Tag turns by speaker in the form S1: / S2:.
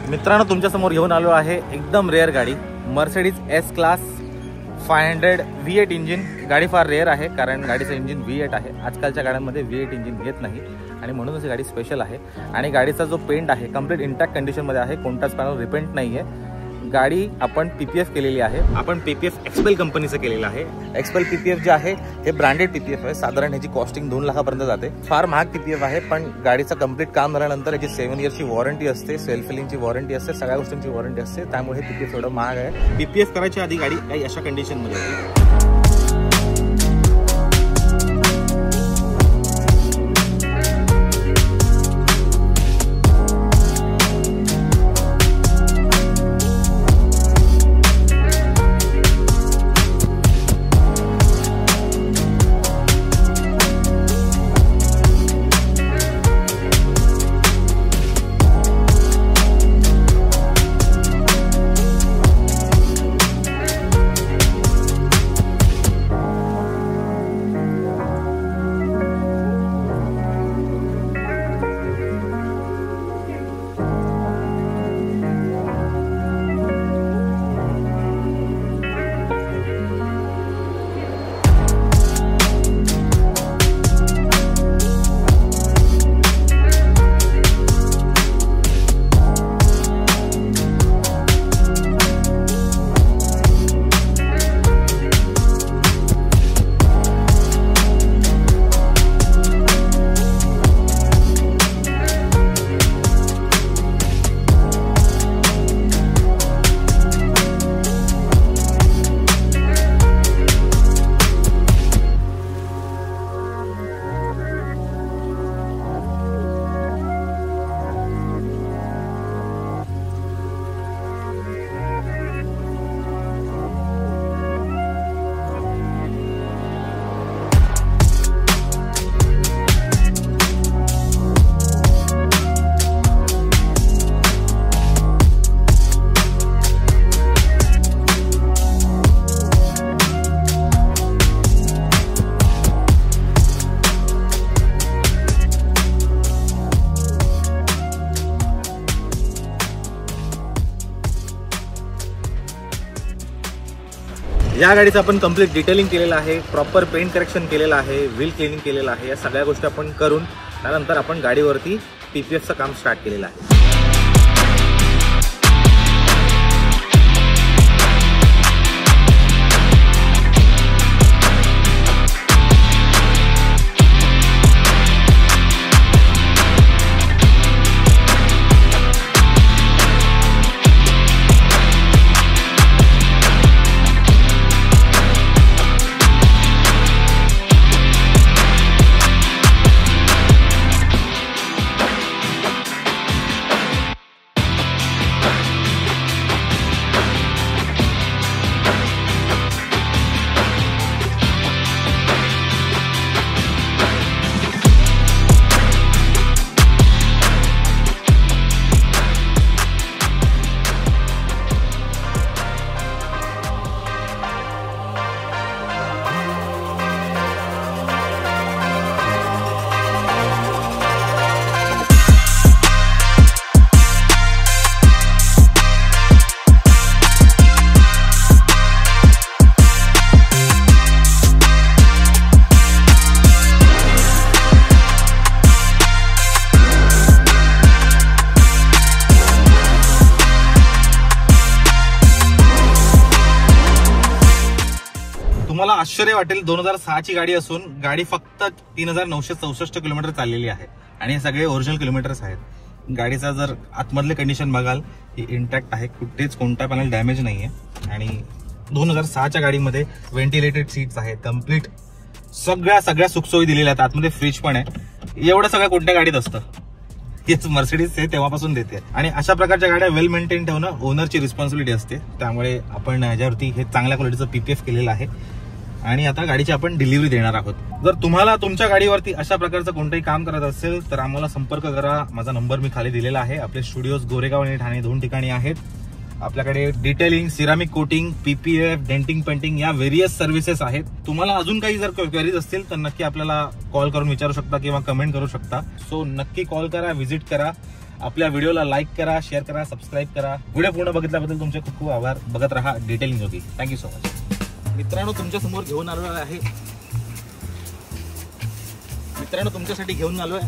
S1: मित्रांनो, तुमच्या समोर घेऊन आलो आहे एकदम रेअर गाडी, Mercedes S class 500 V8 engine. गाडी फार रेअर आहे कारण गाडीचं इंजिन V8 आहे। आजकालच्या गाड्यांमध्ये V8 इंजिन येत नाही आणि म्हणूनच ही गाडी स्पेशल आहे। आणि गाडीचा जो पेंट आहे कंप्लीट इंटॅक्ट कंडिशनमध्ये आहे, कोणताच पॅनल रिपेंट नाही आहे। गाडी आपण PPF केलेली आहे, आपण PPF एक्सपेल कंपनीचं केलेलं आहे। एक्सपेल PPF जे आहे हे ब्रँडेड PPF आहे, साधारण ह्याची कॉस्टिंग 2 लाखापर्यंत जाते। फार महाग PPF आहे, पण गाडीचं कंप्लीट काम झाल्यानंतर याची 7 इयर्सची वॉरंटी असते, सेल्फ फिलिंगची वॉरंटी असते, सगळ्या गोष्टींची वॉरंटी असते, त्यामुळे PPF थोडं महाग आहे। PPF करायच्या आधी गाडी काही अशा कंडिशनमध्ये होती। या गाडीचं आपण कंप्लीट डिटेलिंग केलेलं आहे, प्रॉपर पेंट करेक्शन केलेलं आहे, व्हील क्लिनिंग केलेलं आहे। या सगळ्या गोष्टी आपण करून त्यानंतर आपण गाडीवरती PPFचं काम स्टार्ट केलेलं आहे। तुम्हाला आश्चर्य वाटेल, 2006 ची गाडी असून गाडी फक्त 3964 किलोमीटर चाललेली आहे आणि हे सगळे ओरिजिनल किलोमीटर्स आहेत। गाडीचा जर आतमधले कंडिशन बघाल ही इंटॅक्ट आहे, कुठेच कोणता पॅनल डॅमेज नाहीये आणि 2006 च्या गाडीमध्ये व्हेंटिलेटेड सीट्स आहेत, कम्प्लीट सगळ्या सुखसोयी दिलेल्या आहेत, आतमध्ये फ्रीज पण आहे। एवढं सगळं कोणत्या गाडीत असतं? हेच मर्सिडीज हे तेव्हापासून देते आणि अशा प्रकारच्या गाड्या वेल मेंटेन ठेवणं ओनरची रिस्पॉन्सिबिलिटी असते, त्यामुळे आपण याच्यावरती हे चांगल्या क्वालिटीचं PPF केलेलं आहे आणि आता गाडीची आपण डिलिव्हरी देणार आहोत। जर तुम्हाला तुमच्या गाडीवरती अशा प्रकारचं कोणतंही काम करत असेल तर आम्हाला संपर्क करा। माझा नंबर मी खाली दिलेला आहे। आपले स्टुडिओज गोरेगाव आणि ठाणे 2 ठिकाणी आहेत। आपल्याकडे detailing, ceramic coating, PPF, denting, painting या व्हेरियस सर्व्हिसेस आहेत। तुम्हाला अजून काही जर क्वेरीज असतील तर नक्की आपल्याला कॉल करून विचारू शकता किंवा कमेंट करू शकता। सो नक्की कॉल करा, व्हिजिट करा आपल्या व्हिडिओला लाईक करा, शेअर करा, सबस्क्राईब करा. व्हिडिओ पूर्ण बघितल्याबद्दल तुमचे खूप खूप आभार. बघत राहा detailing Yogi. Thank you so much. मित्रांनो, तुमच्या समोर घेऊन आलो आहे, मित्रांनो तुमच्यासाठी घेऊन आलोय